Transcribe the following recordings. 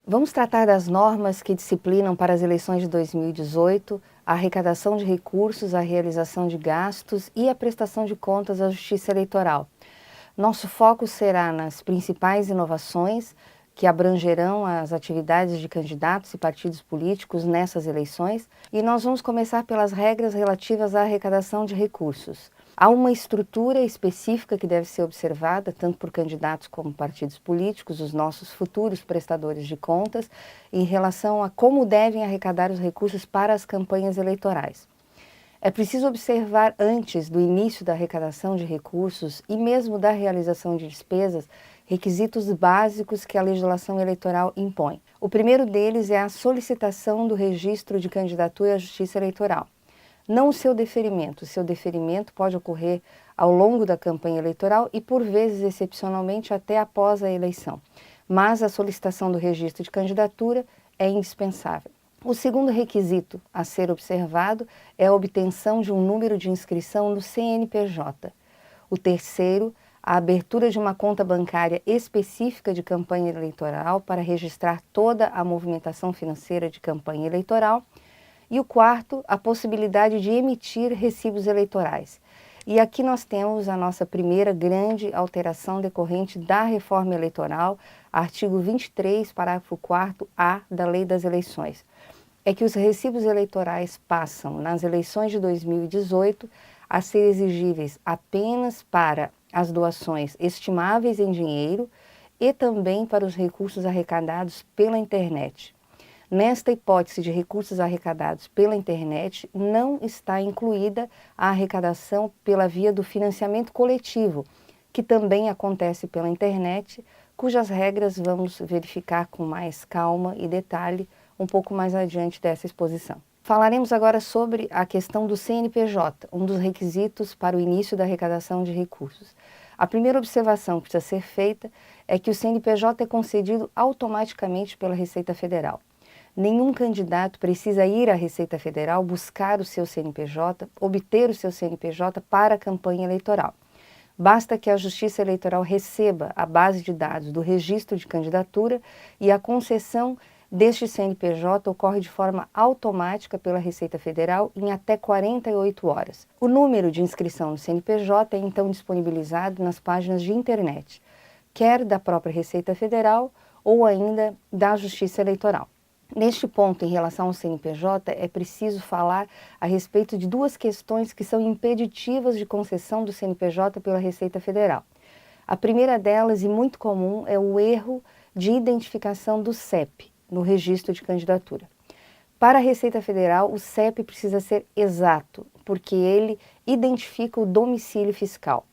Vamos tratar das normas que disciplinam para as eleições de 2018 a arrecadação de recursos, a realização de gastos e a prestação de contas à Justiça Eleitoral. Nosso foco será nas principais inovações que abrangerão as atividades de candidatos e partidos políticos nessas eleições, e nós vamos começar pelas regras relativas à arrecadação de recursos. Há uma estrutura específica que deve ser observada, tanto por candidatos como partidos políticos, os nossos futuros prestadores de contas, em relação a como devem arrecadar os recursos para as campanhas eleitorais. É preciso observar antes do início da arrecadação de recursos e mesmo da realização de despesas, requisitos básicos que a legislação eleitoral impõe. O primeiro deles é a solicitação do registro de candidatura à Justiça Eleitoral. Não o seu deferimento pode ocorrer ao longo da campanha eleitoral e, por vezes, excepcionalmente, até após a eleição. Mas a solicitação do registro de candidatura é indispensável. O segundo requisito a ser observado é a obtenção de um número de inscrição no CNPJ. O terceiro, a abertura de uma conta bancária específica de campanha eleitoral para registrar toda a movimentação financeira de campanha eleitoral. E o quarto, a possibilidade de emitir recibos eleitorais. E aqui nós temos a nossa primeira grande alteração decorrente da reforma eleitoral, artigo 23, parágrafo 4A da Lei das Eleições. É que os recibos eleitorais passam, nas eleições de 2018, a ser exigíveis apenas para as doações estimáveis em dinheiro e também para os recursos arrecadados pela internet. Nesta hipótese de recursos arrecadados pela internet, não está incluída a arrecadação pela via do financiamento coletivo, que também acontece pela internet, cujas regras vamos verificar com mais calma e detalhe um pouco mais adiante dessa exposição. Falaremos agora sobre a questão do CNPJ, um dos requisitos para o início da arrecadação de recursos. A primeira observação que precisa ser feita é que o CNPJ é concedido automaticamente pela Receita Federal. Nenhum candidato precisa ir à Receita Federal buscar o seu CNPJ, obter o seu CNPJ para a campanha eleitoral. Basta que a Justiça Eleitoral receba a base de dados do registro de candidatura e a concessão deste CNPJ ocorre de forma automática pela Receita Federal em até 48 horas. O número de inscrição no CNPJ é então disponibilizado nas páginas de internet, quer da própria Receita Federal ou ainda da Justiça Eleitoral. Neste ponto, em relação ao CNPJ, é preciso falar a respeito de duas questões que são impeditivas de concessão do CNPJ pela Receita Federal. A primeira delas, e muito comum, é o erro de identificação do CEP no registro de candidatura. Para a Receita Federal, o CEP precisa ser exato, porque ele identifica o domicílio fiscal.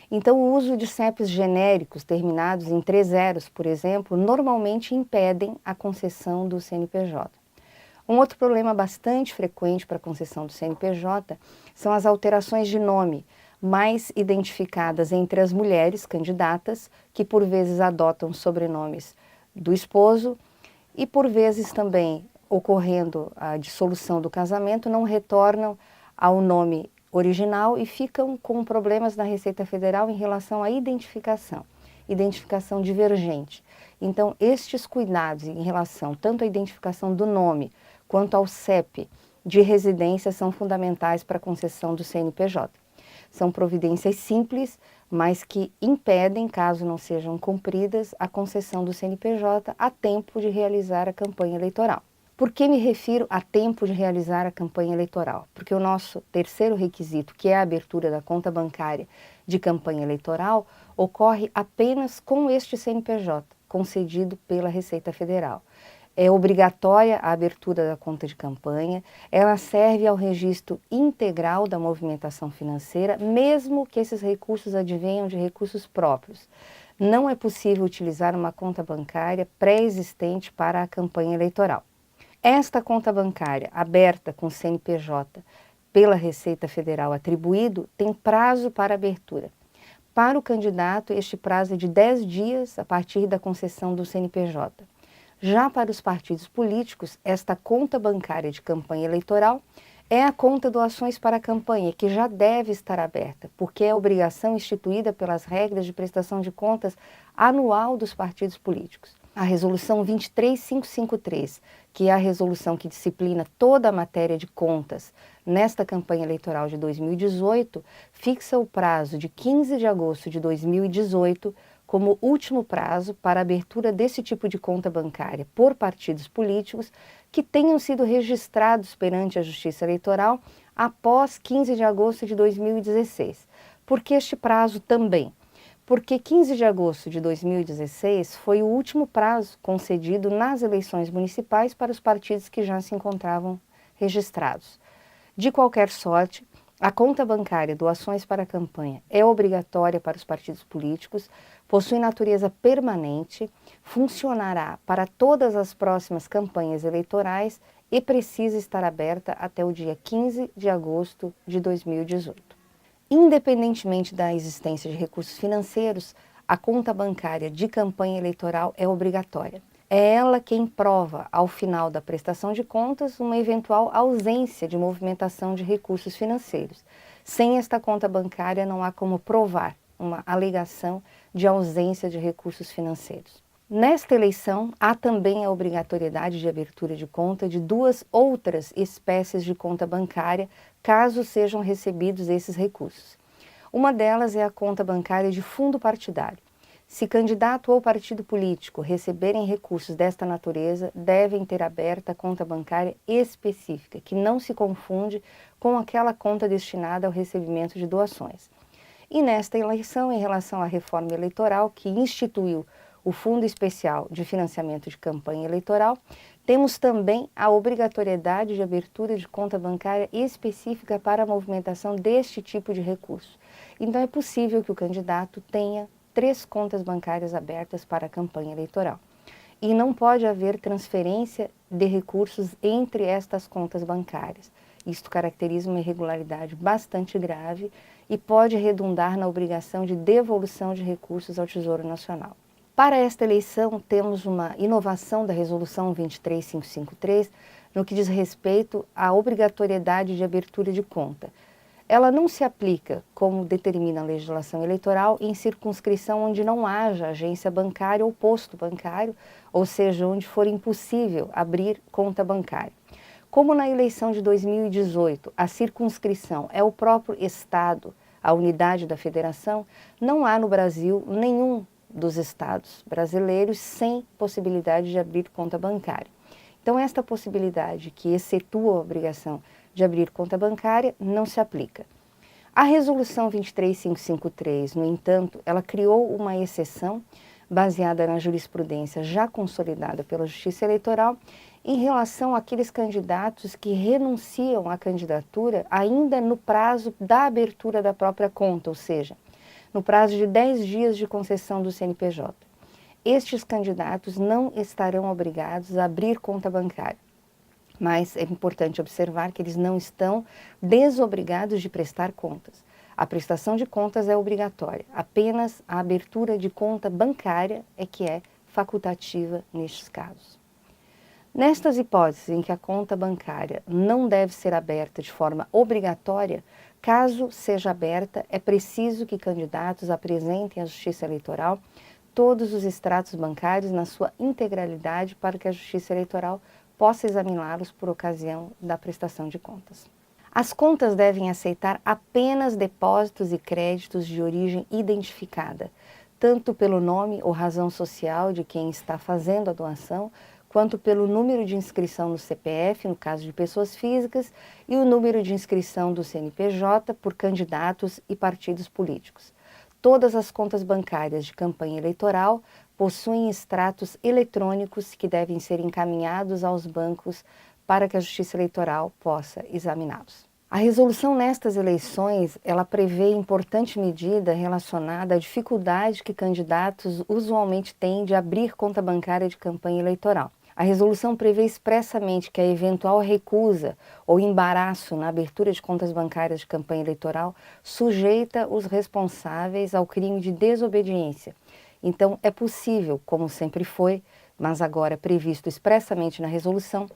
Então, o uso de CEPs genéricos terminados em 3 zeros, por exemplo, normalmente impedem a concessão do CNPJ. Um outro problema bastante frequente para a concessão do CNPJ são as alterações de nome, mais identificadas entre as mulheres candidatas, que por vezes adotam sobrenomes do esposo e por vezes também, ocorrendo a dissolução do casamento, não retornam ao nome original e ficam com problemas na Receita Federal em relação à identificação divergente. Então, estes cuidados em relação tanto à identificação do nome quanto ao CEP de residência são fundamentais para a concessão do CNPJ. São providências simples, mas que impedem, caso não sejam cumpridas, a concessão do CNPJ a tempo de realizar a campanha eleitoral. Por que me refiro a tempo de realizar a campanha eleitoral? Porque o nosso terceiro requisito, que é a abertura da conta bancária de campanha eleitoral, ocorre apenas com este CNPJ, concedido pela Receita Federal. É obrigatória a abertura da conta de campanha, ela serve ao registro integral da movimentação financeira, mesmo que esses recursos advenham de recursos próprios. Não é possível utilizar uma conta bancária pré-existente para a campanha eleitoral. Esta conta bancária aberta com CNPJ pela Receita Federal atribuído tem prazo para abertura. Para o candidato, este prazo é de 10 dias a partir da concessão do CNPJ. Já para os partidos políticos, esta conta bancária de campanha eleitoral é a conta doações para a campanha, que já deve estar aberta, porque é obrigação instituída pelas regras de prestação de contas anual dos partidos políticos. A Resolução 23553, que é a resolução que disciplina toda a matéria de contas nesta campanha eleitoral de 2018, fixa o prazo de 15 de agosto de 2018 como último prazo para a abertura desse tipo de conta bancária por partidos políticos que tenham sido registrados perante a Justiça Eleitoral após 15 de agosto de 2016. Por que este prazo também? Porque 15 de agosto de 2016 foi o último prazo concedido nas eleições municipais para os partidos que já se encontravam registrados. De qualquer sorte, a conta bancária Doações para a Campanha é obrigatória para os partidos políticos, possui natureza permanente, funcionará para todas as próximas campanhas eleitorais e precisa estar aberta até o dia 15 de agosto de 2018. Independentemente da existência de recursos financeiros, a conta bancária de campanha eleitoral é obrigatória. É ela quem prova, ao final da prestação de contas, uma eventual ausência de movimentação de recursos financeiros. Sem esta conta bancária, não há como provar uma alegação de ausência de recursos financeiros. Nesta eleição, há também a obrigatoriedade de abertura de conta de duas outras espécies de conta bancária, caso sejam recebidos esses recursos. Uma delas é a conta bancária de fundo partidário. Se candidato ou partido político receberem recursos desta natureza, devem ter aberta conta bancária específica, que não se confunde com aquela conta destinada ao recebimento de doações. E nesta eleição, em relação à reforma eleitoral, que instituiu o Fundo Especial de Financiamento de Campanha Eleitoral, temos também a obrigatoriedade de abertura de conta bancária específica para a movimentação deste tipo de recurso. Então é possível que o candidato tenha 3 contas bancárias abertas para a campanha eleitoral. E não pode haver transferência de recursos entre estas contas bancárias. Isto caracteriza uma irregularidade bastante grave e pode redundar na obrigação de devolução de recursos ao Tesouro Nacional. Para esta eleição, temos uma inovação da Resolução 23553 no que diz respeito à obrigatoriedade de abertura de conta. Ela não se aplica, como determina a legislação eleitoral, em circunscrição onde não haja agência bancária ou posto bancário, ou seja, onde for impossível abrir conta bancária. Como na eleição de 2018, a circunscrição é o próprio Estado, a unidade da federação, não há no Brasil nenhum dos estados brasileiros sem possibilidade de abrir conta bancária. Então, esta possibilidade, que excetua a obrigação de abrir conta bancária, não se aplica. A Resolução 23553, no entanto, ela criou uma exceção baseada na jurisprudência já consolidada pela Justiça Eleitoral em relação àqueles candidatos que renunciam à candidatura ainda no prazo da abertura da própria conta, ou seja, no prazo de 10 dias de concessão do CNPJ. Estes candidatos não estarão obrigados a abrir conta bancária, mas é importante observar que eles não estão desobrigados de prestar contas. A prestação de contas é obrigatória, apenas a abertura de conta bancária é que é facultativa nestes casos. Nestas hipóteses em que a conta bancária não deve ser aberta de forma obrigatória, caso seja aberta, é preciso que candidatos apresentem à Justiça Eleitoral todos os extratos bancários na sua integralidade para que a Justiça Eleitoral possa examiná-los por ocasião da prestação de contas. As contas devem aceitar apenas depósitos e créditos de origem identificada, tanto pelo nome ou razão social de quem está fazendo a doação, quanto pelo número de inscrição no CPF, no caso de pessoas físicas, e o número de inscrição do CNPJ por candidatos e partidos políticos. Todas as contas bancárias de campanha eleitoral possuem extratos eletrônicos que devem ser encaminhados aos bancos para que a Justiça Eleitoral possa examiná-los. A resolução nestas eleições, ela prevê importante medida relacionada à dificuldade que candidatos usualmente têm de abrir conta bancária de campanha eleitoral. A resolução prevê expressamente que a eventual recusa ou embaraço na abertura de contas bancárias de campanha eleitoral sujeita os responsáveis ao crime de desobediência. Então, é possível, como sempre foi, mas agora previsto expressamente na resolução,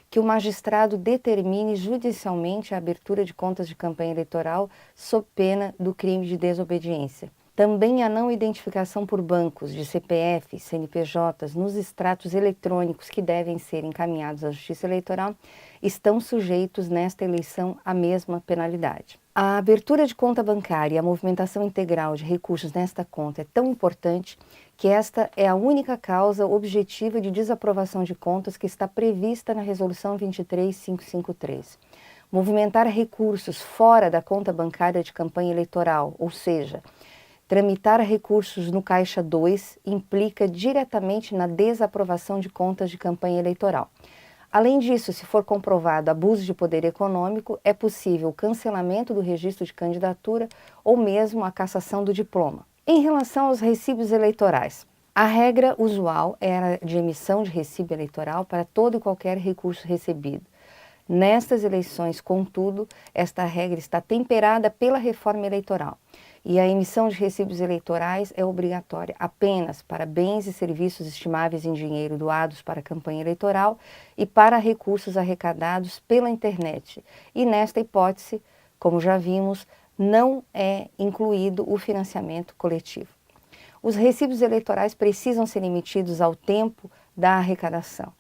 que o magistrado determine judicialmente a abertura de contas de campanha eleitoral sob pena do crime de desobediência. Também a não identificação por bancos de CPF, CNPJs nos extratos eletrônicos que devem ser encaminhados à Justiça Eleitoral estão sujeitos nesta eleição à mesma penalidade. A abertura de conta bancária e a movimentação integral de recursos nesta conta é tão importante que esta é a única causa objetiva de desaprovação de contas que está prevista na Resolução 23553. Movimentar recursos fora da conta bancária de campanha eleitoral, ou seja, tramitar recursos no Caixa 2 implica diretamente na desaprovação de contas de campanha eleitoral. Além disso, se for comprovado abuso de poder econômico, é possível o cancelamento do registro de candidatura ou mesmo a cassação do diploma. Em relação aos recibos eleitorais, a regra usual era de emissão de recibo eleitoral para todo e qualquer recurso recebido. Nestas eleições, contudo, esta regra está temperada pela reforma eleitoral e a emissão de recibos eleitorais é obrigatória apenas para bens e serviços estimáveis em dinheiro doados para a campanha eleitoral e para recursos arrecadados pela internet. E nesta hipótese, como já vimos, não é incluído o financiamento coletivo. Os recibos eleitorais precisam ser emitidos ao tempo da arrecadação.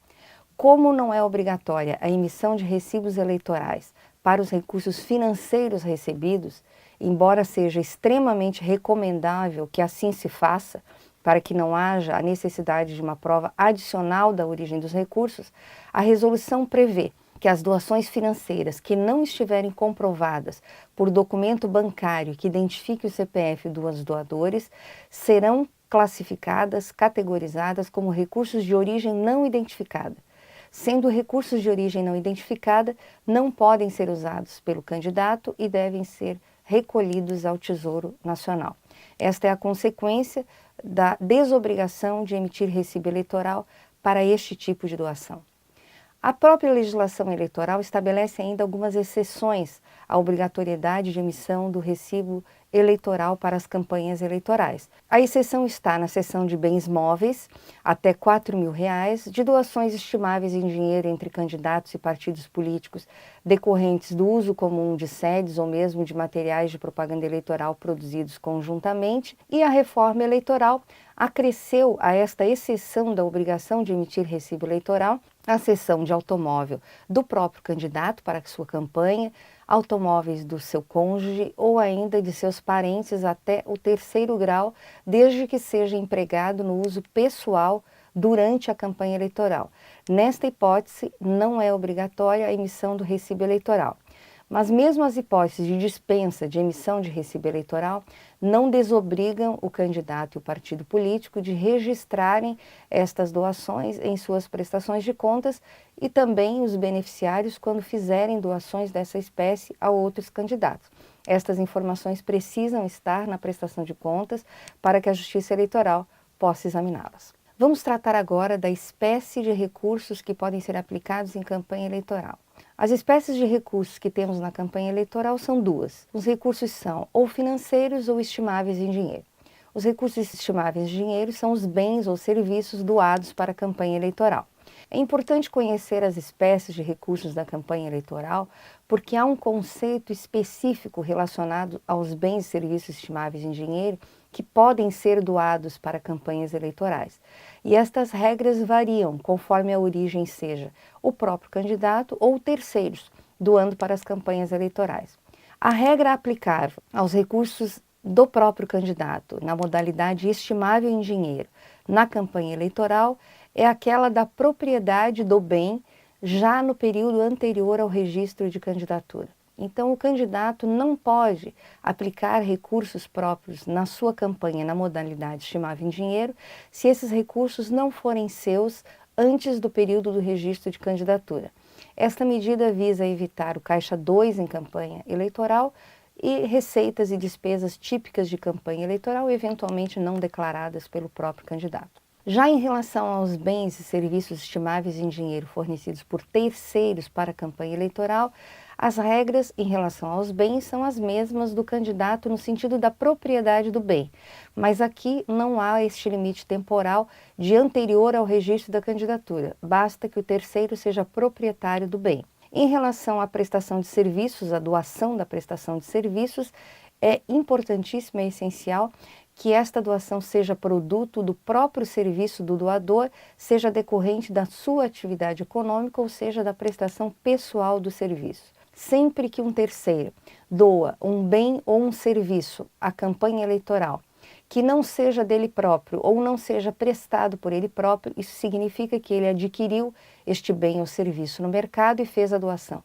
Como não é obrigatória a emissão de recibos eleitorais para os recursos financeiros recebidos, embora seja extremamente recomendável que assim se faça, para que não haja a necessidade de uma prova adicional da origem dos recursos, a resolução prevê que as doações financeiras que não estiverem comprovadas por documento bancário que identifique o CPF dos doadores serão classificadas, categorizadas como recursos de origem não identificada. Sendo recursos de origem não identificada, não podem ser usados pelo candidato e devem ser recolhidos ao Tesouro Nacional. Esta é a consequência da desobrigação de emitir recibo eleitoral para este tipo de doação. A própria legislação eleitoral estabelece ainda algumas exceções à obrigatoriedade de emissão do recibo eleitoral para as campanhas eleitorais. A exceção está na seção de bens móveis, até R$ 4.000, de doações estimáveis em dinheiro entre candidatos e partidos políticos decorrentes do uso comum de sedes ou mesmo de materiais de propaganda eleitoral produzidos conjuntamente, e a reforma eleitoral acresceu a esta exceção da obrigação de emitir recibo eleitoral a cessão de automóvel do próprio candidato para sua campanha, automóveis do seu cônjuge ou ainda de seus parentes até o 3º grau, desde que seja empregado no uso pessoal durante a campanha eleitoral. Nesta hipótese, não é obrigatória a emissão do recibo eleitoral. Mas mesmo as hipóteses de dispensa de emissão de recibo eleitoral não desobrigam o candidato e o partido político de registrarem estas doações em suas prestações de contas e também os beneficiários quando fizerem doações dessa espécie a outros candidatos. Estas informações precisam estar na prestação de contas para que a Justiça Eleitoral possa examiná-las. Vamos tratar agora da espécie de recursos que podem ser aplicados em campanha eleitoral. As espécies de recursos que temos na campanha eleitoral são duas. Os recursos são ou financeiros ou estimáveis em dinheiro. Os recursos estimáveis em dinheiro são os bens ou serviços doados para a campanha eleitoral. É importante conhecer as espécies de recursos da campanha eleitoral porque há um conceito específico relacionado aos bens e serviços estimáveis em dinheiro que podem ser doados para campanhas eleitorais. E estas regras variam conforme a origem seja o próprio candidato ou terceiros, doando para as campanhas eleitorais. A regra aplicável aos recursos do próprio candidato na modalidade estimável em dinheiro na campanha eleitoral é aquela da propriedade do bem já no período anterior ao registro de candidatura. Então, o candidato não pode aplicar recursos próprios na sua campanha na modalidade estimável em dinheiro se esses recursos não forem seus antes do período do registro de candidatura. Esta medida visa evitar o Caixa 2 em campanha eleitoral e receitas e despesas típicas de campanha eleitoral, eventualmente não declaradas pelo próprio candidato. Já em relação aos bens e serviços estimáveis em dinheiro fornecidos por terceiros para a campanha eleitoral, as regras em relação aos bens são as mesmas do candidato no sentido da propriedade do bem, mas aqui não há este limite temporal de anterior ao registro da candidatura, basta que o terceiro seja proprietário do bem. Em relação à prestação de serviços, a doação da prestação de serviços, é importantíssimo e essencial que esta doação seja produto do próprio serviço do doador, seja decorrente da sua atividade econômica ou seja da prestação pessoal do serviço. Sempre que um terceiro doa um bem ou um serviço à campanha eleitoral que não seja dele próprio ou não seja prestado por ele próprio, isso significa que ele adquiriu este bem ou serviço no mercado e fez a doação.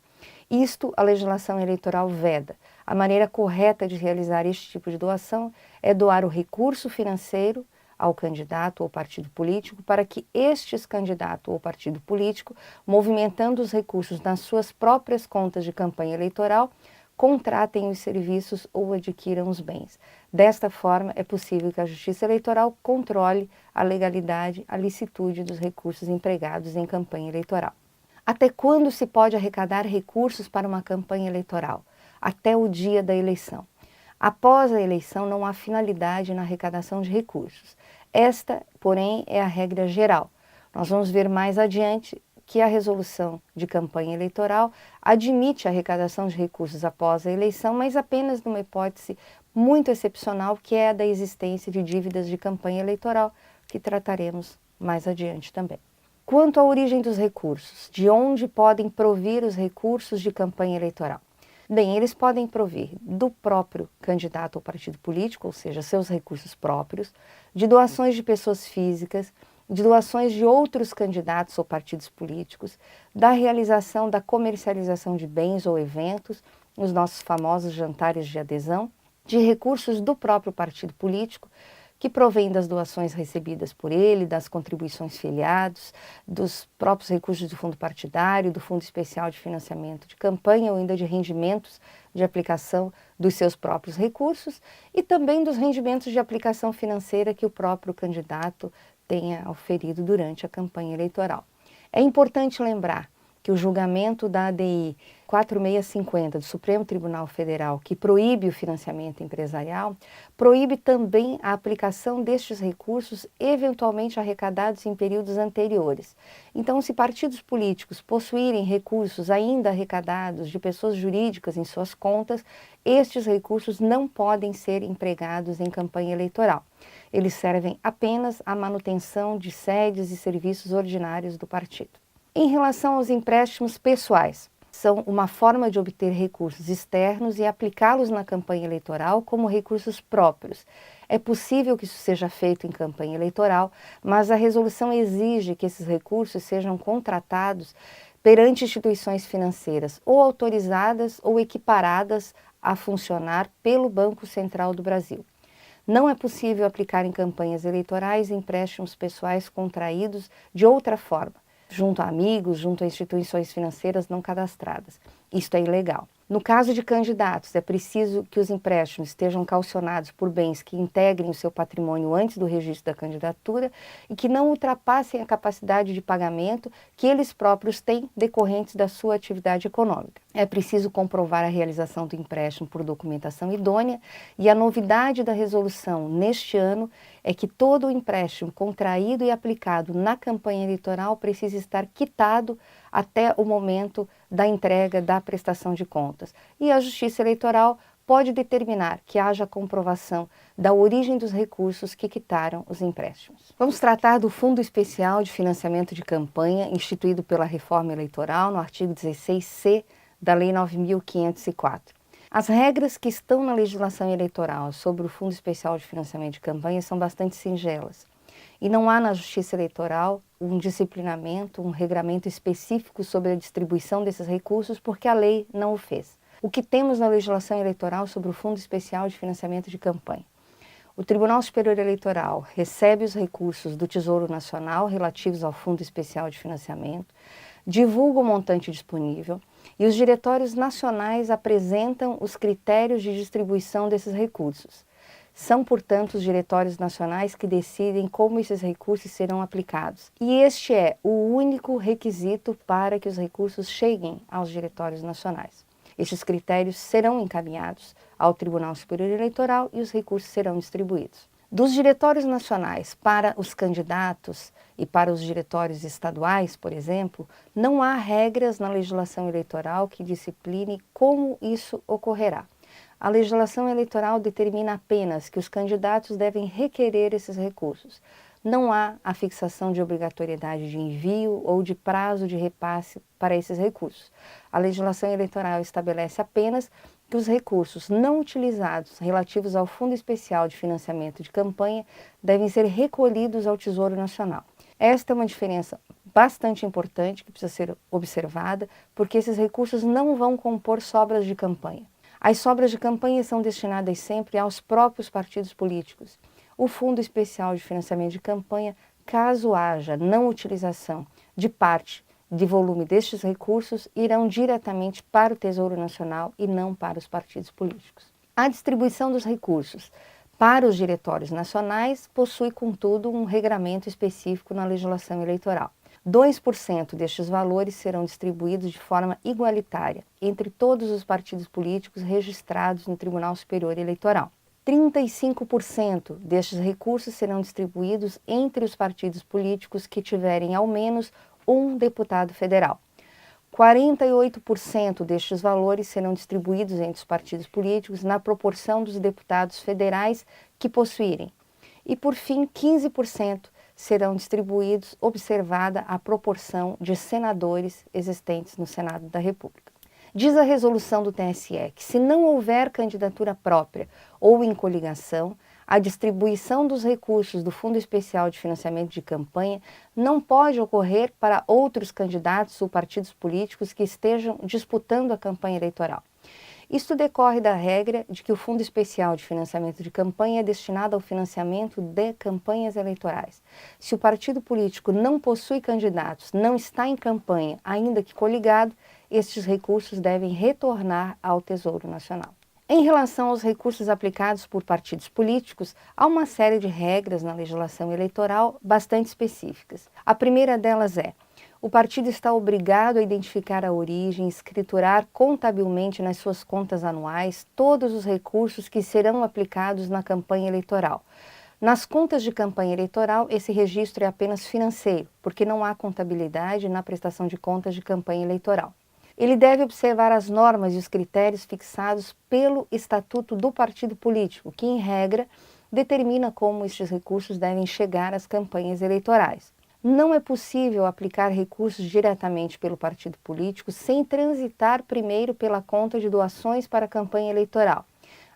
Isto a legislação eleitoral veda. A maneira correta de realizar este tipo de doação é doar o recurso financeiro ao candidato ou partido político para que estes candidato ou partido político, movimentando os recursos nas suas próprias contas de campanha eleitoral, contratem os serviços ou adquiram os bens. Desta forma, é possível que a Justiça Eleitoral controle a legalidade, a licitude dos recursos empregados em campanha eleitoral. Até quando se pode arrecadar recursos para uma campanha eleitoral? Até o dia da eleição. Após a eleição, não há finalidade na arrecadação de recursos. Esta, porém, é a regra geral. Nós vamos ver mais adiante que a resolução de campanha eleitoral admite a arrecadação de recursos após a eleição, mas apenas numa hipótese muito excepcional, que é a da existência de dívidas de campanha eleitoral, que trataremos mais adiante também. Quanto à origem dos recursos, de onde podem provir os recursos de campanha eleitoral? Bem, eles podem provir do próprio candidato ou partido político, ou seja, seus recursos próprios, de doações de pessoas físicas, de doações de outros candidatos ou partidos políticos, da realização da comercialização de bens ou eventos, os nossos famosos jantares de adesão, de recursos do próprio partido político, que provém das doações recebidas por ele, das contribuições filiados, dos próprios recursos do fundo partidário, do Fundo Especial de Financiamento de Campanha ou ainda de rendimentos de aplicação dos seus próprios recursos e também dos rendimentos de aplicação financeira que o próprio candidato tenha oferido durante a campanha eleitoral. É importante lembrar que o julgamento da ADI 4650 do Supremo Tribunal Federal, que proíbe o financiamento empresarial, proíbe também a aplicação destes recursos eventualmente arrecadados em períodos anteriores. Então, se partidos políticos possuírem recursos ainda arrecadados de pessoas jurídicas em suas contas, estes recursos não podem ser empregados em campanha eleitoral. Eles servem apenas à manutenção de sedes e serviços ordinários do partido. Em relação aos empréstimos pessoais, são uma forma de obter recursos externos e aplicá-los na campanha eleitoral como recursos próprios. É possível que isso seja feito em campanha eleitoral, mas a resolução exige que esses recursos sejam contratados perante instituições financeiras ou autorizadas ou equiparadas a funcionar pelo Banco Central do Brasil. Não é possível aplicar em campanhas eleitorais empréstimos pessoais contraídos de outra forma, junto a amigos, junto a instituições financeiras não cadastradas. Isto é ilegal. No caso de candidatos, é preciso que os empréstimos estejam calcionados por bens que integrem o seu patrimônio antes do registro da candidatura e que não ultrapassem a capacidade de pagamento que eles próprios têm decorrentes da sua atividade econômica. É preciso comprovar a realização do empréstimo por documentação idônea e a novidade da resolução neste ano é que todo o empréstimo contraído e aplicado na campanha eleitoral precisa estar quitado até o momento da entrega da prestação de contas. E a Justiça Eleitoral pode determinar que haja comprovação da origem dos recursos que quitaram os empréstimos. Vamos tratar do Fundo Especial de Financiamento de Campanha, instituído pela Reforma Eleitoral no artigo 16C da Lei 9.504. As regras que estão na legislação eleitoral sobre o Fundo Especial de Financiamento de Campanha são bastante singelas. E não há na Justiça Eleitoral um disciplinamento, um regramento específico sobre a distribuição desses recursos, porque a lei não o fez. O que temos na legislação eleitoral sobre o Fundo Especial de Financiamento de Campanha? O Tribunal Superior Eleitoral recebe os recursos do Tesouro Nacional relativos ao Fundo Especial de Financiamento, divulga o montante disponível e os diretórios nacionais apresentam os critérios de distribuição desses recursos. São, portanto, os diretórios nacionais que decidem como esses recursos serão aplicados. E este é o único requisito para que os recursos cheguem aos diretórios nacionais. Estes critérios serão encaminhados ao Tribunal Superior Eleitoral e os recursos serão distribuídos. Dos diretórios nacionais para os candidatos e para os diretórios estaduais, por exemplo, não há regras na legislação eleitoral que discipline como isso ocorrerá. A legislação eleitoral determina apenas que os candidatos devem requerer esses recursos. Não há a fixação de obrigatoriedade de envio ou de prazo de repasse para esses recursos. A legislação eleitoral estabelece apenas que os recursos não utilizados relativos ao Fundo Especial de Financiamento de Campanha devem ser recolhidos ao Tesouro Nacional. Esta é uma diferença bastante importante que precisa ser observada, porque esses recursos não vão compor sobras de campanha. As sobras de campanha são destinadas sempre aos próprios partidos políticos. O Fundo Especial de Financiamento de Campanha, caso haja não utilização de parte de volume destes recursos, irão diretamente para o Tesouro Nacional e não para os partidos políticos. A distribuição dos recursos para os diretórios nacionais possui, contudo, um regramento específico na legislação eleitoral. 2% destes valores serão distribuídos de forma igualitária entre todos os partidos políticos registrados no Tribunal Superior Eleitoral. 35% destes recursos serão distribuídos entre os partidos políticos que tiverem ao menos um deputado federal. 48% destes valores serão distribuídos entre os partidos políticos na proporção dos deputados federais que possuírem. E, por fim, 15% serão distribuídos observada a proporção de senadores existentes no Senado da República. Diz a resolução do TSE que, se não houver candidatura própria ou em coligação, a distribuição dos recursos do Fundo Especial de Financiamento de Campanha não pode ocorrer para outros candidatos ou partidos políticos que estejam disputando a campanha eleitoral. Isto decorre da regra de que o Fundo Especial de Financiamento de Campanha é destinado ao financiamento de campanhas eleitorais. Se o partido político não possui candidatos, não está em campanha, ainda que coligado, estes recursos devem retornar ao Tesouro Nacional. Em relação aos recursos aplicados por partidos políticos, há uma série de regras na legislação eleitoral bastante específicas. A primeira delas é: o partido está obrigado a identificar a origem, escriturar contabilmente nas suas contas anuais todos os recursos que serão aplicados na campanha eleitoral. Nas contas de campanha eleitoral, esse registro é apenas financeiro, porque não há contabilidade na prestação de contas de campanha eleitoral. Ele deve observar as normas e os critérios fixados pelo Estatuto do Partido Político, que, em regra, determina como estes recursos devem chegar às campanhas eleitorais. Não é possível aplicar recursos diretamente pelo partido político sem transitar primeiro pela conta de doações para a campanha eleitoral,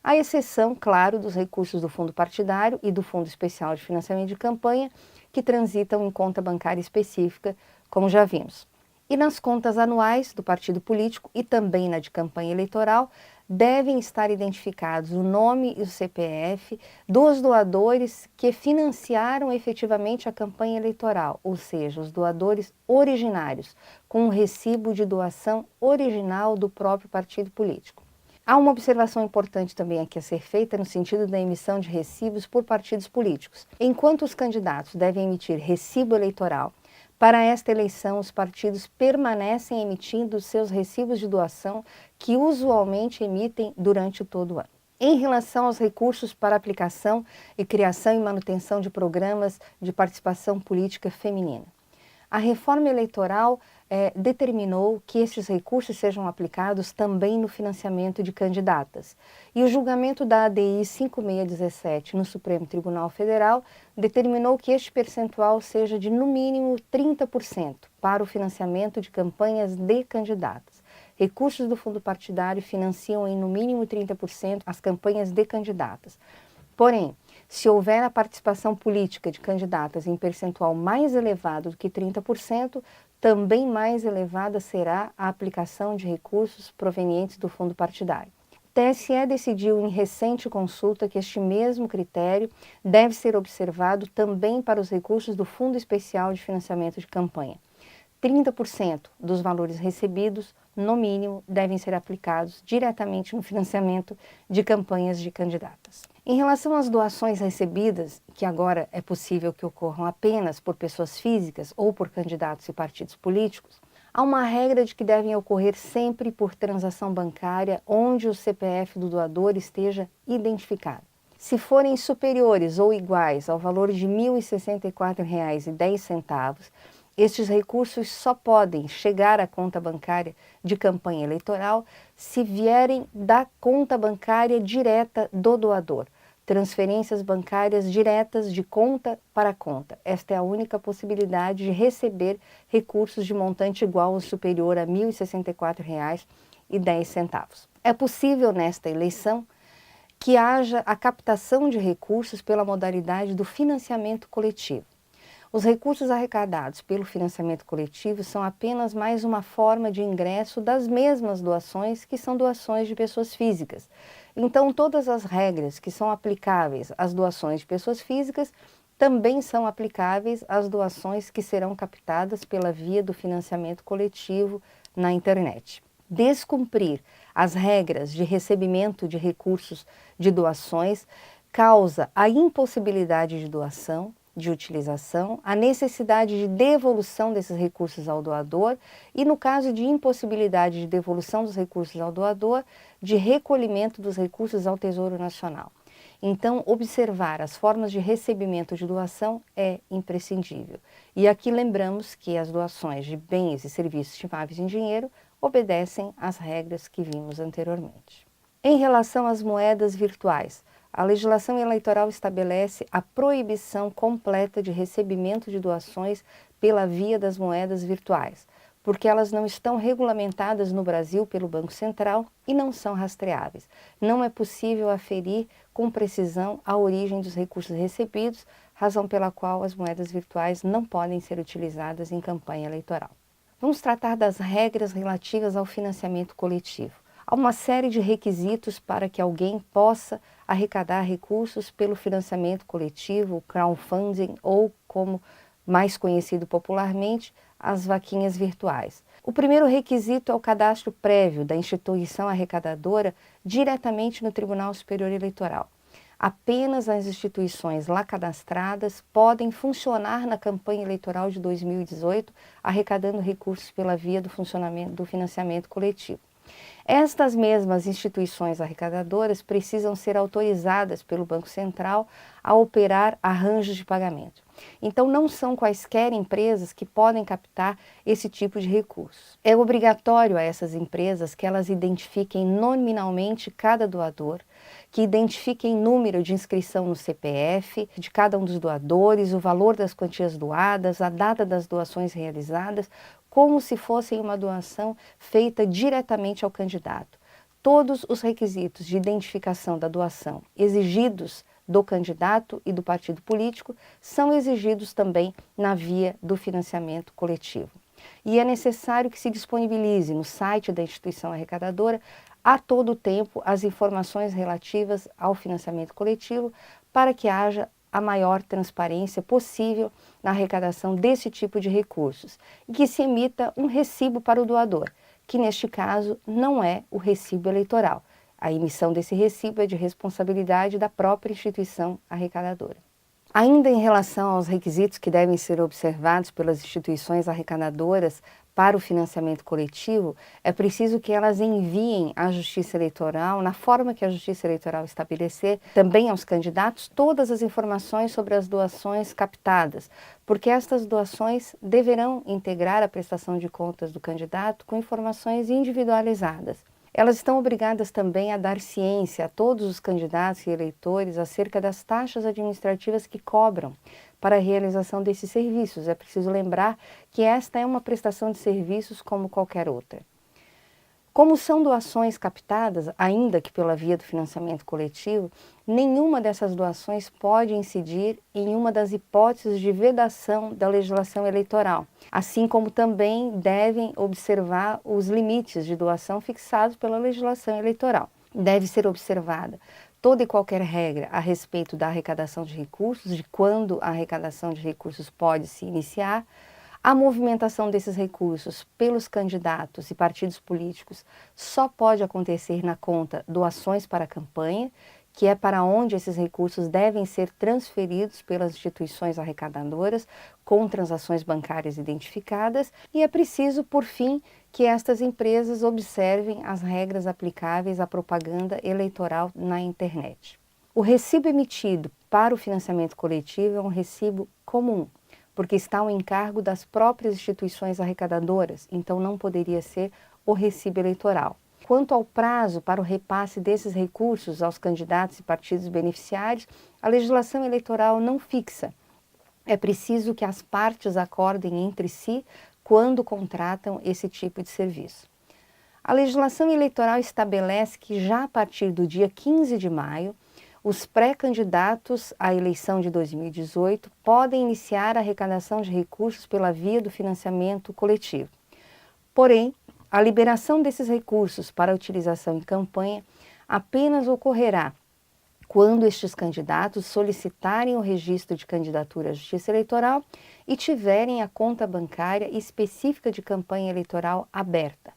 à exceção, claro, dos recursos do fundo partidário e do Fundo Especial de Financiamento de Campanha, que transitam em conta bancária específica, como já vimos. E nas contas anuais do partido político e também na de campanha eleitoral, devem estar identificados o nome e o CPF dos doadores que financiaram efetivamente a campanha eleitoral, ou seja, os doadores originários, com o recibo de doação original do próprio partido político. Há uma observação importante também aqui a ser feita no sentido da emissão de recibos por partidos políticos. Enquanto os candidatos devem emitir recibo eleitoral, para esta eleição, os partidos permanecem emitindo seus recibos de doação, que usualmente emitem durante todo o ano. Em relação aos recursos para aplicação e criação e manutenção de programas de participação política feminina, a reforma eleitoral determinou que estes recursos sejam aplicados também no financiamento de candidatas. E o julgamento da ADI 5617 no Supremo Tribunal Federal determinou que este percentual seja de no mínimo 30% para o financiamento de campanhas de candidatas. Recursos do fundo partidário financiam em no mínimo 30% as campanhas de candidatas. Porém, se houver a participação política de candidatas em percentual mais elevado do que 30%, também mais elevada será a aplicação de recursos provenientes do fundo partidário. O TSE decidiu em recente consulta que este mesmo critério deve ser observado também para os recursos do Fundo Especial de Financiamento de Campanha. 30% dos valores recebidos, no mínimo, devem ser aplicados diretamente no financiamento de campanhas de candidatas. Em relação às doações recebidas, que agora é possível que ocorram apenas por pessoas físicas ou por candidatos e partidos políticos, há uma regra de que devem ocorrer sempre por transação bancária onde o CPF do doador esteja identificado. Se forem superiores ou iguais ao valor de R$ 1.064,10, Estes recursos só podem chegar à conta bancária de campanha eleitoral se vierem da conta bancária direta do doador. Transferências bancárias diretas de conta para conta. Esta é a única possibilidade de receber recursos de montante igual ou superior a R$ 1.064,10. É possível nesta eleição que haja a captação de recursos pela modalidade do financiamento coletivo. Os recursos arrecadados pelo financiamento coletivo são apenas mais uma forma de ingresso das mesmas doações que são doações de pessoas físicas. Então, todas as regras que são aplicáveis às doações de pessoas físicas também são aplicáveis às doações que serão captadas pela via do financiamento coletivo na internet. Descumprir as regras de recebimento de recursos de doações causa a impossibilidade de doação, de utilização, a necessidade de devolução desses recursos ao doador e, no caso de impossibilidade de devolução dos recursos ao doador, de recolhimento dos recursos ao Tesouro Nacional. Então, observar as formas de recebimento de doação é imprescindível. E aqui lembramos que as doações de bens e serviços estimáveis em dinheiro obedecem às regras que vimos anteriormente. Em relação às moedas virtuais, a legislação eleitoral estabelece a proibição completa de recebimento de doações pela via das moedas virtuais, porque elas não estão regulamentadas no Brasil pelo Banco Central e não são rastreáveis. Não é possível aferir com precisão a origem dos recursos recebidos, razão pela qual as moedas virtuais não podem ser utilizadas em campanha eleitoral. Vamos tratar das regras relativas ao financiamento coletivo. Há uma série de requisitos para que alguém possa arrecadar recursos pelo financiamento coletivo, crowdfunding ou, como mais conhecido popularmente, as vaquinhas virtuais. O primeiro requisito é o cadastro prévio da instituição arrecadadora diretamente no Tribunal Superior Eleitoral. Apenas as instituições lá cadastradas podem funcionar na campanha eleitoral de 2018, arrecadando recursos pela via do financiamento coletivo. Estas mesmas instituições arrecadadoras precisam ser autorizadas pelo Banco Central a operar arranjos de pagamento. Então, não são quaisquer empresas que podem captar esse tipo de recursos. É obrigatório a essas empresas que elas identifiquem nominalmente cada doador, que identifiquem número de inscrição no CPF de cada um dos doadores, o valor das quantias doadas, a data das doações realizadas, como se fosse uma doação feita diretamente ao candidato. Todos os requisitos de identificação da doação exigidos do candidato e do partido político são exigidos também na via do financiamento coletivo. E é necessário que se disponibilize no site da instituição arrecadadora a todo tempo as informações relativas ao financiamento coletivo para que haja a maior transparência possível na arrecadação desse tipo de recursos e que se emita um recibo para o doador, que neste caso não é o recibo eleitoral. A emissão desse recibo é de responsabilidade da própria instituição arrecadadora. Ainda em relação aos requisitos que devem ser observados pelas instituições arrecadadoras para o financiamento coletivo, é preciso que elas enviem à Justiça Eleitoral, na forma que a Justiça Eleitoral estabelecer, também aos candidatos, todas as informações sobre as doações captadas, porque estas doações deverão integrar a prestação de contas do candidato com informações individualizadas. Elas estão obrigadas também a dar ciência a todos os candidatos e eleitores acerca das taxas administrativas que cobram para a realização desses serviços. É preciso lembrar que esta é uma prestação de serviços como qualquer outra. Como são doações captadas, ainda que pela via do financiamento coletivo, nenhuma dessas doações pode incidir em uma das hipóteses de vedação da legislação eleitoral, assim como também devem observar os limites de doação fixados pela legislação eleitoral. Deve ser observada toda e qualquer regra a respeito da arrecadação de recursos, de quando a arrecadação de recursos pode se iniciar. A movimentação desses recursos pelos candidatos e partidos políticos só pode acontecer na conta doações para a campanha, que é para onde esses recursos devem ser transferidos pelas instituições arrecadadoras com transações bancárias identificadas, e é preciso, por fim, que estas empresas observem as regras aplicáveis à propaganda eleitoral na internet. O recibo emitido para o financiamento coletivo é um recibo comum, porque está ao encargo das próprias instituições arrecadadoras, então não poderia ser o recibo eleitoral. Quanto ao prazo para o repasse desses recursos aos candidatos e partidos beneficiários, a legislação eleitoral não fixa. É preciso que as partes acordem entre si quando contratam esse tipo de serviço. A legislação eleitoral estabelece que já a partir do dia 15 de maio, os pré-candidatos à eleição de 2018 podem iniciar a arrecadação de recursos pela via do financiamento coletivo. Porém, a liberação desses recursos para utilização em campanha apenas ocorrerá quando estes candidatos solicitarem o registro de candidatura à Justiça Eleitoral e tiverem a conta bancária específica de campanha eleitoral aberta.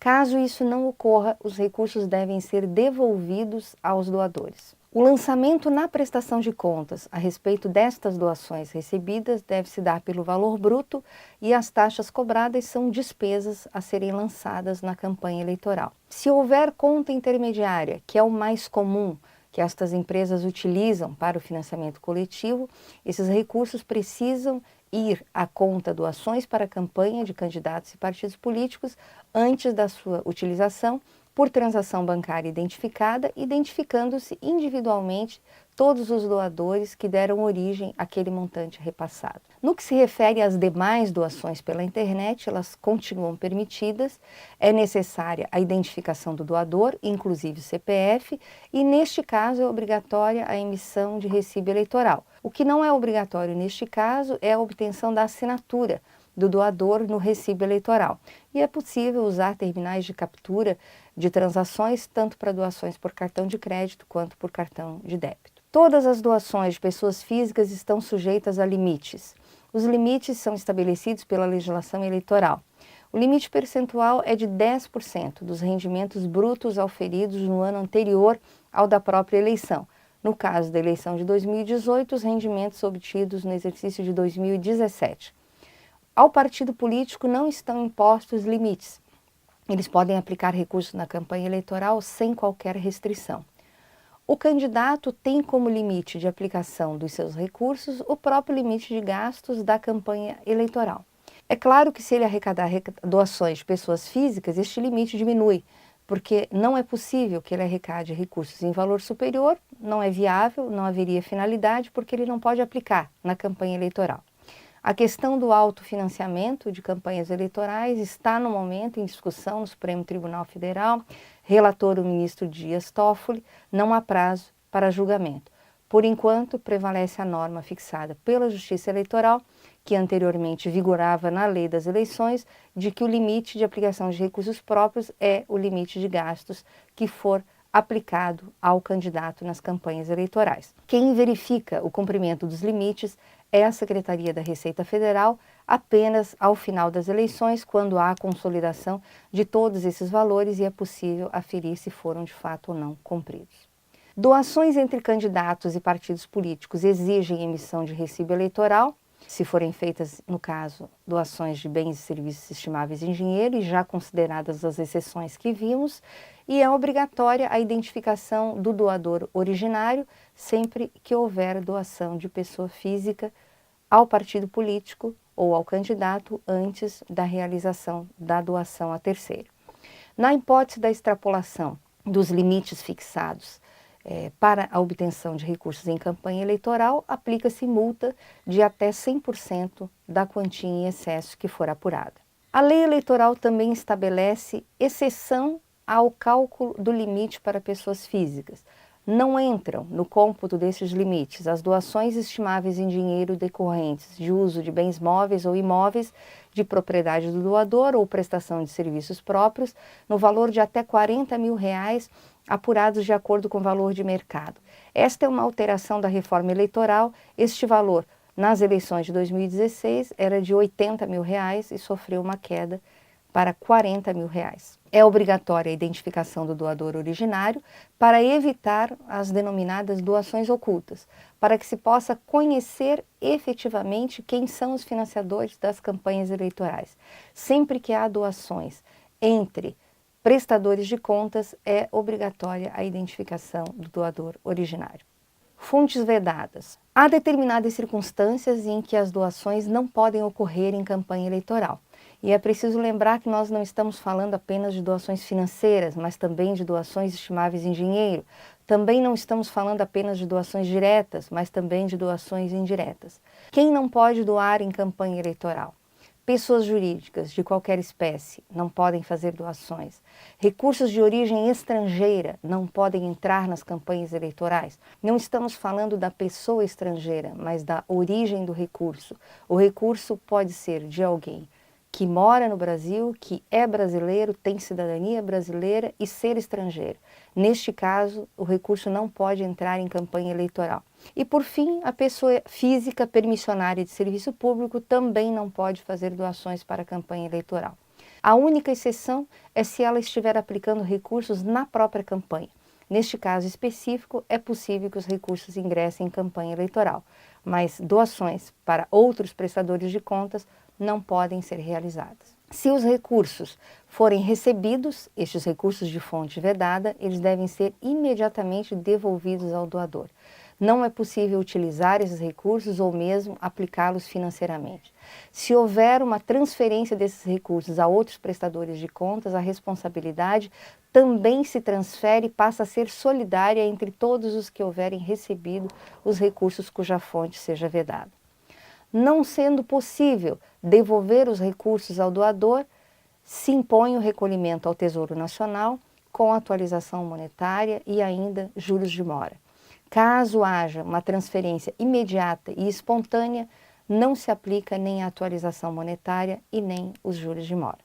Caso isso não ocorra, os recursos devem ser devolvidos aos doadores. O lançamento na prestação de contas a respeito destas doações recebidas deve se dar pelo valor bruto e as taxas cobradas são despesas a serem lançadas na campanha eleitoral. Se houver conta intermediária, que é o mais comum que estas empresas utilizam para o financiamento coletivo, esses recursos precisam ir à conta doações para a campanha de candidatos e partidos políticos antes da sua utilização por transação bancária identificada, identificando-se individualmente todos os doadores que deram origem àquele montante repassado. No que se refere às demais doações pela internet, elas continuam permitidas, é necessária a identificação do doador, inclusive o CPF, e neste caso é obrigatória a emissão de recibo eleitoral. O que não é obrigatório neste caso é a obtenção da assinatura do doador no recibo eleitoral. E é possível usar terminais de captura de transações tanto para doações por cartão de crédito quanto por cartão de débito. Todas as doações de pessoas físicas estão sujeitas a limites. Os limites são estabelecidos pela legislação eleitoral. O limite percentual é de 10% dos rendimentos brutos auferidos no ano anterior ao da própria eleição. No caso da eleição de 2018, os rendimentos obtidos no exercício de 2017. Ao partido político não estão impostos limites. Eles podem aplicar recursos na campanha eleitoral sem qualquer restrição. O candidato tem como limite de aplicação dos seus recursos o próprio limite de gastos da campanha eleitoral. É claro que se ele arrecadar doações de pessoas físicas, este limite diminui, porque não é possível que ele arrecade recursos em valor superior, não é viável, não haveria finalidade, porque ele não pode aplicar na campanha eleitoral. A questão do autofinanciamento de campanhas eleitorais está no momento em discussão no Supremo Tribunal Federal, relator o ministro Dias Toffoli, não há prazo para julgamento. Por enquanto, prevalece a norma fixada pela Justiça Eleitoral, que anteriormente vigorava na Lei das Eleições, de que o limite de aplicação de recursos próprios é o limite de gastos que for aplicado ao candidato nas campanhas eleitorais. Quem verifica o cumprimento dos limites é a Secretaria da Receita Federal apenas ao final das eleições, quando há a consolidação de todos esses valores e é possível aferir se foram de fato ou não cumpridos. Doações entre candidatos e partidos políticos exigem emissão de recibo eleitoral, se forem feitas, no caso, doações de bens e serviços estimáveis em dinheiro e já consideradas as exceções que vimos, e é obrigatória a identificação do doador originário sempre que houver doação de pessoa física ao partido político ou ao candidato antes da realização da doação a terceiro. Na hipótese da extrapolação dos limites fixados para a obtenção de recursos em campanha eleitoral, aplica-se multa de até 100% da quantia em excesso que for apurada. A lei eleitoral também estabelece exceção ao cálculo do limite para pessoas físicas. Não entram no cômputo desses limites as doações estimáveis em dinheiro decorrentes de uso de bens móveis ou imóveis de propriedade do doador ou prestação de serviços próprios no valor de até R$40 mil apurados de acordo com o valor de mercado. Esta é uma alteração da reforma eleitoral. Este valor nas eleições de 2016 era de R$80 mil e sofreu uma queda para R$40 mil. É obrigatória a identificação do doador originário para evitar as denominadas doações ocultas, para que se possa conhecer efetivamente quem são os financiadores das campanhas eleitorais. Sempre que há doações entre prestadores de contas, é obrigatória a identificação do doador originário. Fontes vedadas. Há determinadas circunstâncias em que as doações não podem ocorrer em campanha eleitoral. E é preciso lembrar que nós não estamos falando apenas de doações financeiras, mas também de doações estimáveis em dinheiro. Também não estamos falando apenas de doações diretas, mas também de doações indiretas. Quem não pode doar em campanha eleitoral? Pessoas jurídicas de qualquer espécie não podem fazer doações. Recursos de origem estrangeira não podem entrar nas campanhas eleitorais. Não estamos falando da pessoa estrangeira, mas da origem do recurso. O recurso pode ser de alguém que mora no Brasil, que é brasileiro, tem cidadania brasileira e ser estrangeiro. Neste caso, o recurso não pode entrar em campanha eleitoral. E, por fim, a pessoa física permissionária de serviço público também não pode fazer doações para a campanha eleitoral. A única exceção é se ela estiver aplicando recursos na própria campanha. Neste caso específico, é possível que os recursos ingressem em campanha eleitoral, mas doações para outros prestadores de contas não podem ser realizadas. Se os recursos forem recebidos, estes recursos de fonte vedada, eles devem ser imediatamente devolvidos ao doador. Não é possível utilizar esses recursos ou mesmo aplicá-los financeiramente. Se houver uma transferência desses recursos a outros prestadores de contas, a responsabilidade também se transfere e passa a ser solidária entre todos os que houverem recebido os recursos cuja fonte seja vedada. Não sendo possível devolver os recursos ao doador, se impõe o recolhimento ao Tesouro Nacional com atualização monetária e ainda juros de mora. Caso haja uma transferência imediata e espontânea, não se aplica nem a atualização monetária e nem os juros de mora.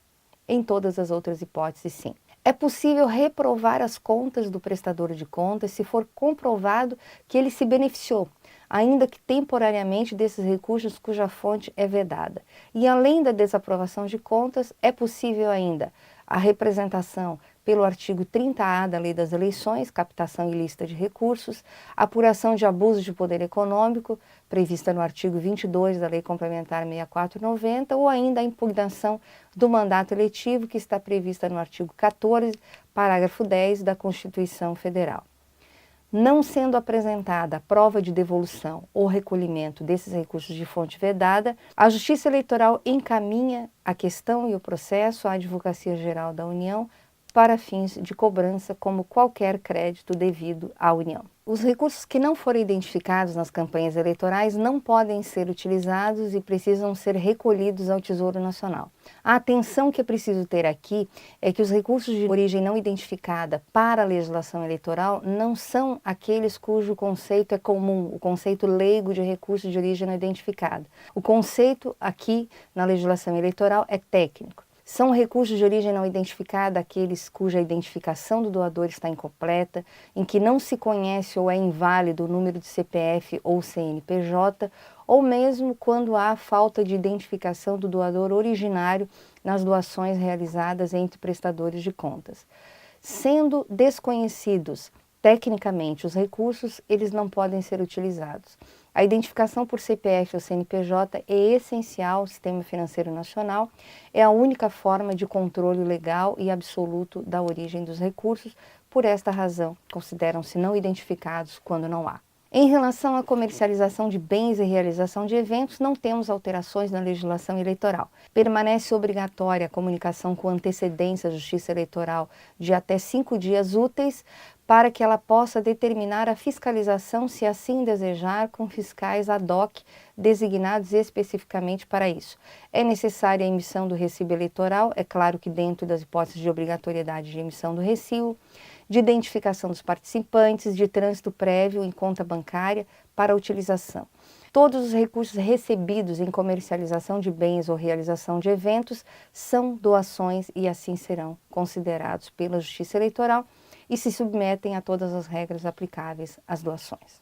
Em todas as outras hipóteses, sim. É possível reprovar as contas do prestador de contas se for comprovado que ele se beneficiou, ainda que temporariamente, desses recursos cuja fonte é vedada. E além da desaprovação de contas, é possível ainda a representação pelo artigo 30A da Lei das Eleições, captação ilícita de recursos, apuração de abuso de poder econômico, prevista no artigo 22 da Lei Complementar 6490, ou ainda a impugnação do mandato eletivo, que está prevista no artigo 14, parágrafo 10 da Constituição Federal. Não sendo apresentada prova de devolução ou recolhimento desses recursos de fonte vedada, a Justiça Eleitoral encaminha a questão e o processo à Advocacia Geral da União para fins de cobrança como qualquer crédito devido à União. Os recursos que não forem identificados nas campanhas eleitorais não podem ser utilizados e precisam ser recolhidos ao Tesouro Nacional. A atenção que é preciso ter aqui é que os recursos de origem não identificada para a legislação eleitoral não são aqueles cujo conceito é comum, o conceito leigo de recurso de origem não identificada. O conceito aqui na legislação eleitoral é técnico. São recursos de origem não identificada aqueles cuja identificação do doador está incompleta, em que não se conhece ou é inválido o número de CPF ou CNPJ, ou mesmo quando há falta de identificação do doador originário nas doações realizadas entre prestadores de contas. Sendo desconhecidos tecnicamente os recursos, eles não podem ser utilizados. A identificação por CPF ou CNPJ é essencial ao Sistema Financeiro Nacional, é a única forma de controle legal e absoluto da origem dos recursos. Por esta razão, consideram-se não identificados quando não há. Em relação à comercialização de bens e realização de eventos, não temos alterações na legislação eleitoral. Permanece obrigatória a comunicação com antecedência à Justiça Eleitoral de até 5 dias úteis, para que ela possa determinar a fiscalização, se assim desejar, com fiscais ad hoc designados especificamente para isso. É necessária a emissão do recibo eleitoral, é claro que dentro das hipóteses de obrigatoriedade de emissão do recibo, de identificação dos participantes, de trânsito prévio em conta bancária para a utilização. Todos os recursos recebidos em comercialização de bens ou realização de eventos são doações e assim serão considerados pela Justiça Eleitoral e se submetem a todas as regras aplicáveis às doações.